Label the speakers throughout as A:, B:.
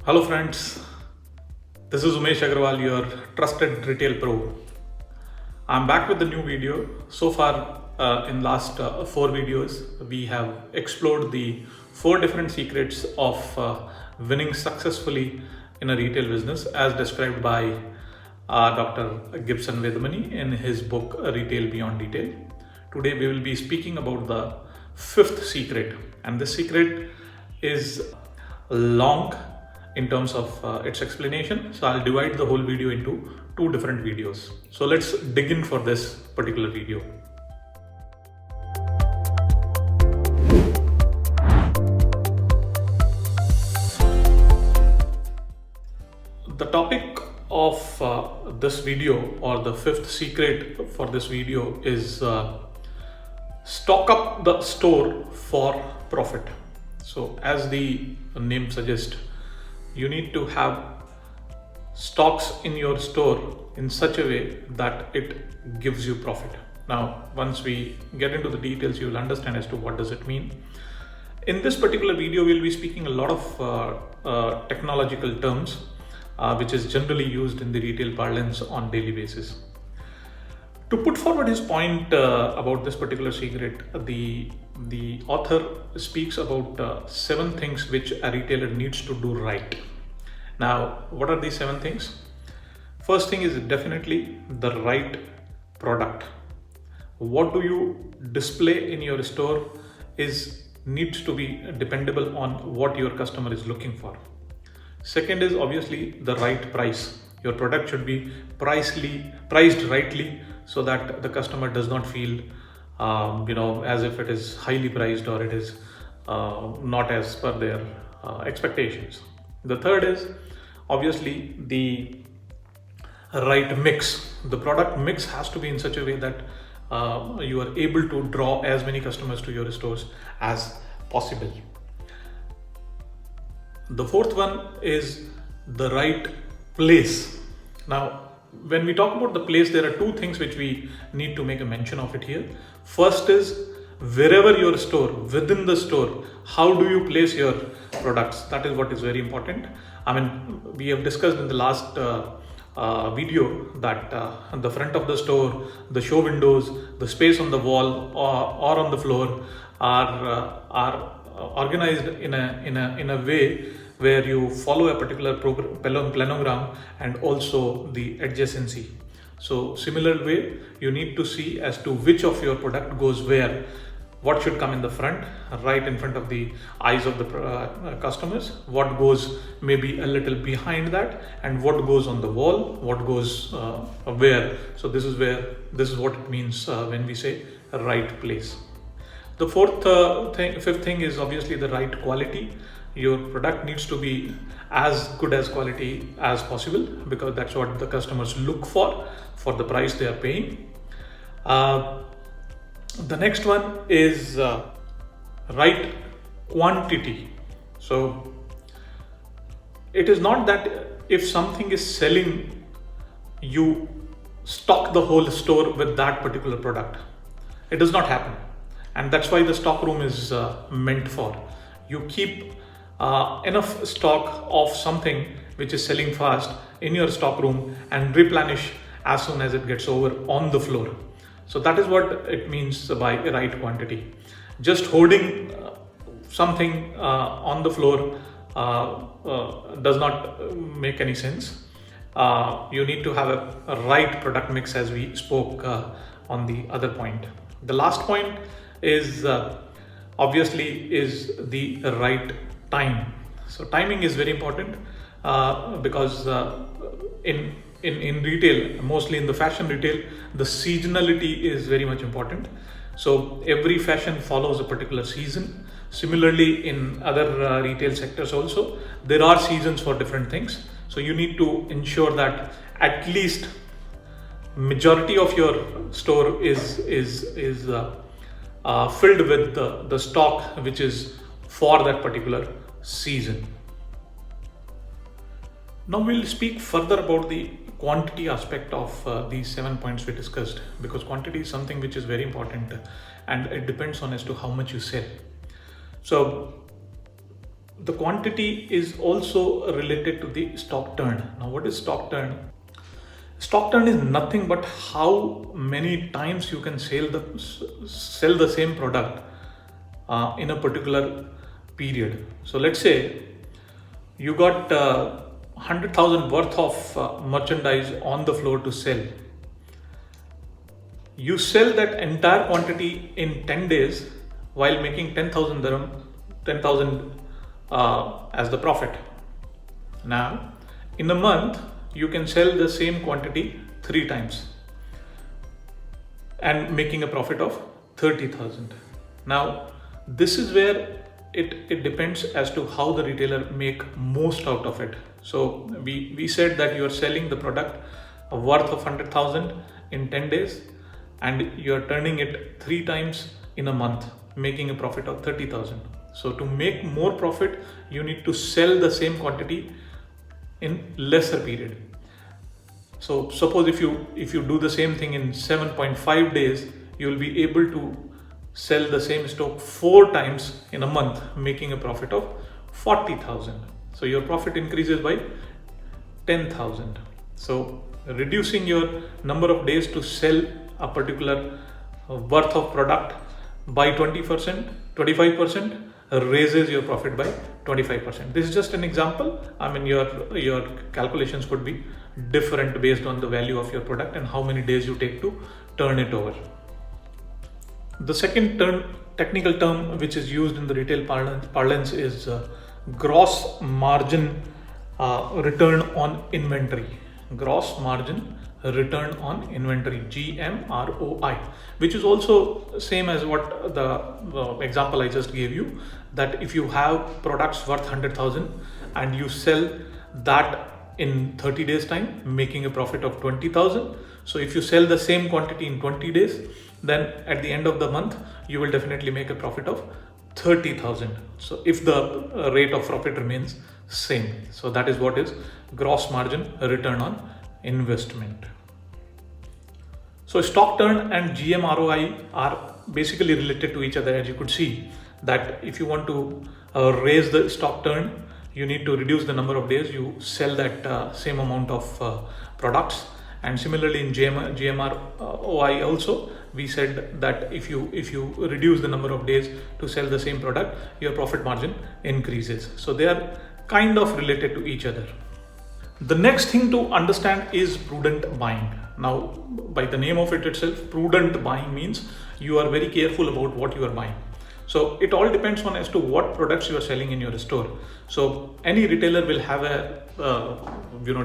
A: Hello friends, this is Umesh Agarwal, your trusted retail pro. I'm back with a new video. So far, in last four videos, we have explored the four different secrets of winning successfully in a retail business, as described by Dr. Gibson Vedamani in his book Retail Beyond Detail. Today, we will be speaking about the fifth secret, and this secret is long in terms of its explanation. So I'll divide the whole video into two different videos. So let's dig in for this particular video. The topic of this video, or the fifth secret for this video, is stock up the store for profit. So as the name suggests, you need to have stocks in your store in such a way that it gives you profit. Now, once we get into the details, you will understand as to what does it mean. In this particular video, we'll be speaking a lot of technological terms, which is generally used in the retail parlance on daily basis. To put forward his point about this particular secret, the author speaks about 7 things which a retailer needs to do right. Now, what are these 7 things? First thing is definitely the right product. What do you display in your store needs to be dependable on what your customer is looking for. Second is obviously the right price. Your product should be priced rightly, so that the customer does not feel as if it is highly priced, or it is not as per their expectations. The third is obviously the right mix. The product mix has to be in such a way that you are able to draw as many customers to your stores as possible. The fourth one is the right place. Now, when we talk about the place, there are 2 things which we need to make a mention of it here. First is wherever your store, within the store, how do you place your products? That is what is very important. I mean, we have discussed in the last video that the front of the store, the show windows, the space on the wall or on the floor are organized in a way where you follow a particular planogram and also the adjacency. So similar way, you need to see as to which of your product goes where. What should come in the front, right in front of the eyes of the customers, what goes maybe a little behind that, and what goes on the wall, what goes where. So this is what it means when we say right place. The fifth thing is obviously the right quality. Your product needs to be as good as quality as possible, because that's what the customers look for the price they are paying. The next one is right quantity. So it is not that if something is selling, you stock the whole store with that particular product. It does not happen, and that's why the stock room is meant for. You keep enough stock of something which is selling fast in your stock room and replenish as soon as it gets over on the floor. So that is what it means by right quantity. Just hoarding something on the floor does not make any sense. You need to have a right product mix, as we spoke on the other point. The last point is obviously is the right time. So timing is very important because in retail, mostly in the fashion retail, the seasonality is very much important. So every fashion follows a particular season. Similarly, in other retail sectors also, there are seasons for different things. So you need to ensure that at least majority of your store is filled with the stock which is for that particular season. Now we'll speak further about the quantity aspect of these 7 points we discussed, because quantity is something which is very important and it depends on as to how much you sell. So The quantity is also related to the stock turn. Now, what is stock turn? Stock turn is nothing but how many times you can sell the same product in a particular period. So let's say you got 100,000 worth of merchandise on the floor to sell. You sell that entire quantity in 10 days while making 10,000 dirham, 10,000 as the profit. Now, in a month, you can sell the same quantity 3 times and making a profit of 30,000. Now, this is where it depends as to how the retailer make most out of it. So we said that you are selling the product worth of 100,000 in 10 days and you are turning it 3 times in a month, making a profit of 30,000. So to make more profit, you need to sell the same quantity in lesser period. So suppose if you do the same thing in 7.5 days, you will be able to sell the same stock 4 times in a month, making a profit of 40,000. So your profit increases by 10,000. So reducing your number of days to sell a particular worth of product by 20%, 25% raises your profit by 25%. This is just an example. I mean, your calculations could be different based on the value of your product and how many days you take to turn it over. The second technical term which is used in the retail parlance is gross margin return on inventory. Gross margin return on inventory, GMROI, which is also same as what the example I just gave you, that if you have products worth 100,000 and you sell that in 30 days time, making a profit of 20,000. So if you sell the same quantity in 20 days, then at the end of the month, you will definitely make a profit of 30,000. So if the rate of profit remains same. So that is what is gross margin return on investment. So stock turn and GMROI are basically related to each other. As you could see that if you want to raise the stock turn, you need to reduce the number of days you sell that same amount of products. And similarly in GMROI also, we said that if you reduce the number of days to sell the same product, your profit margin increases. So they are kind of related to each other. The next thing to understand is prudent buying. Now, by the name of it itself, prudent buying means you are very careful about what you are buying. So it all depends on as to what products you are selling in your store. So any retailer will have a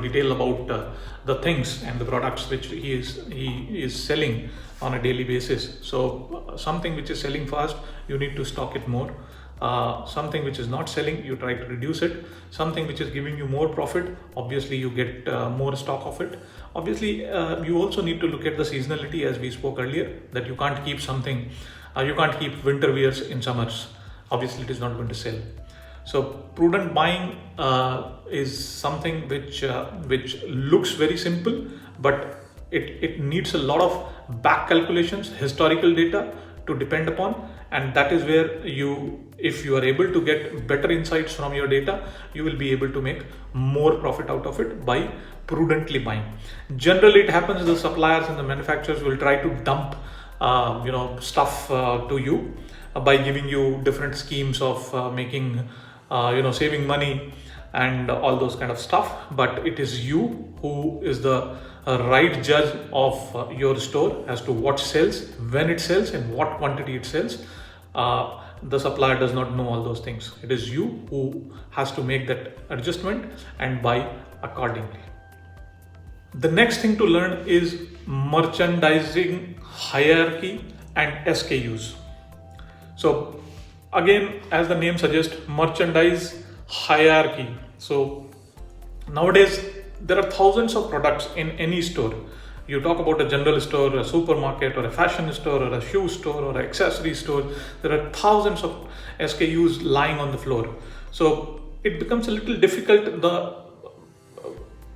A: detail about the things and the products which he is selling on a daily basis. So something which is selling fast, you need to stock it more. Something which is not selling, you try to reduce it. Something which is giving you more profit, obviously you get more stock of it. Obviously, you also need to look at the seasonality, as we spoke earlier, that you can't keep something, you can't keep winter wears in summers. Obviously, it is not going to sell. So prudent buying is something which looks very simple, but it needs a lot of back calculations, historical data to depend upon, and that is where if you are able to get better insights from your data, you will be able to make more profit out of it by prudently buying. Generally, it happens the suppliers and the manufacturers will try to dump stuff to you by giving you different schemes of making saving money and all those kind of stuff, but it is you who is the right judge of your store as to what sells, when it sells, and what quantity it sells. The supplier does not know all those things. It is you who has to make that adjustment and buy accordingly. The next thing to learn is merchandising hierarchy and SKUs. So again, as the name suggests, merchandise hierarchy. So nowadays there are thousands of products in any store. You talk about a general store, a supermarket, or a fashion store, or a shoe store, or an accessory store. There are thousands of SKUs lying on the floor. So it becomes a little difficult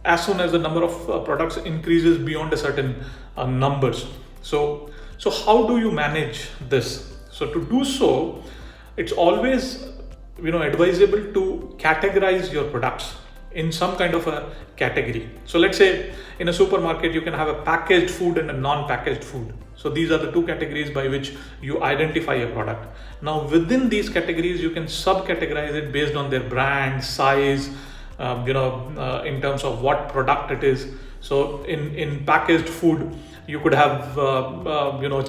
A: as soon as the number of products increases beyond a certain numbers. So how do you manage this? So to do so, it's always advisable to categorize your products in some kind of a category. So let's say in a supermarket you can have a packaged food and a non-packaged food. So these are the two categories by which you identify a product. Now within these categories you can subcategorize it based on their brand, size, in terms of what product it is. So in packaged food you could have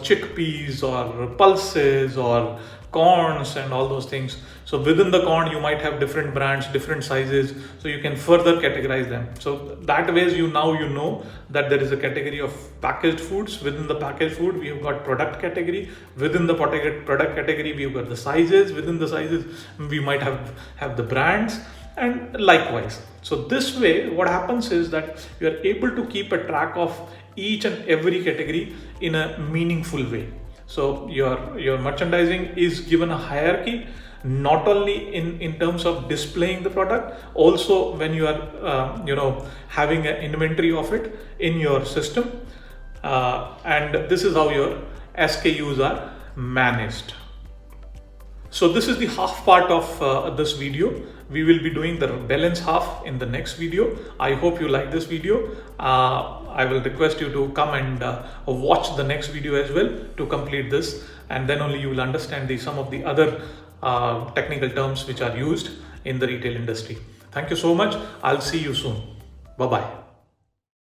A: chickpeas or pulses or corns and all those things. So within the corn you might have different brands, different sizes, so you can further categorize them. So that ways you know that there is a category of packaged foods. Within the packaged food we have got product category. Within the product category we have got the sizes. Within the sizes we might have the brands, and likewise. So this way what happens is that you are able to keep a track of each and every category in a meaningful way. So your merchandising is given a hierarchy, not only in terms of displaying the product, also when you are having an inventory of it in your system, and this is how your SKUs are managed. So this is the half part of this video. We will be doing the balance half in the next video. I hope you like this video. I will request you to come and watch the next video as well to complete this, and then only you will understand some of the other technical terms which are used in the retail industry. Thank you so much. I'll see you soon. Bye-bye.